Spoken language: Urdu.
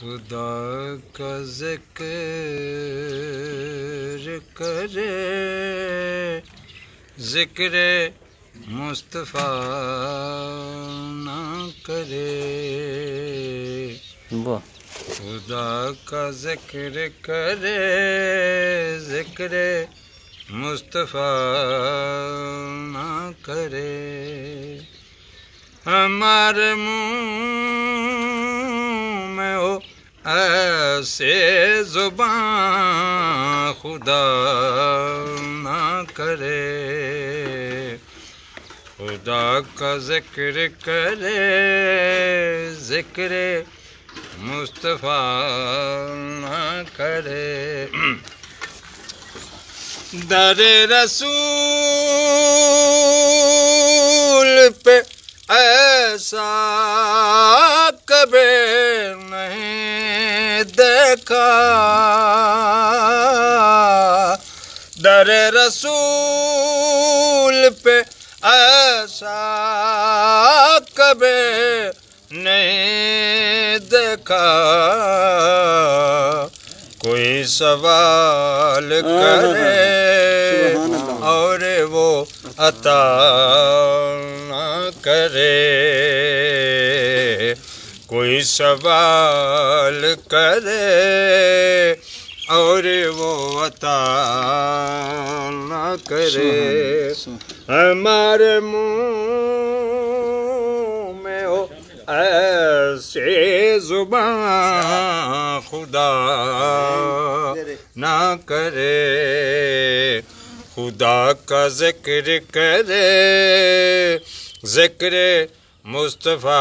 خدا کا ذکر کرے ذکر مصطفیٰ نہ کرے خدا کا ذکر کرے ذکر مصطفیٰ نہ کرے ہمارے منہ میں ہو ایسے زبان خدا نہ کرے خدا کا ذکر کرے ذکر مصطفیٰ نہ کرے در رسول پہ ایسا کبھی نہیں دیکھا در رسول پہ ایسا کبھی نہیں دیکھا کوئی سوال کرے اور وہ عطا نہ کرے کوئی سوال کرے اور وہ عطا نہ کرے ہمارے منہ میں ہو ایسے زبان خدا نہ کرے خدا کا ذکر کرے ذکر مصطفیٰ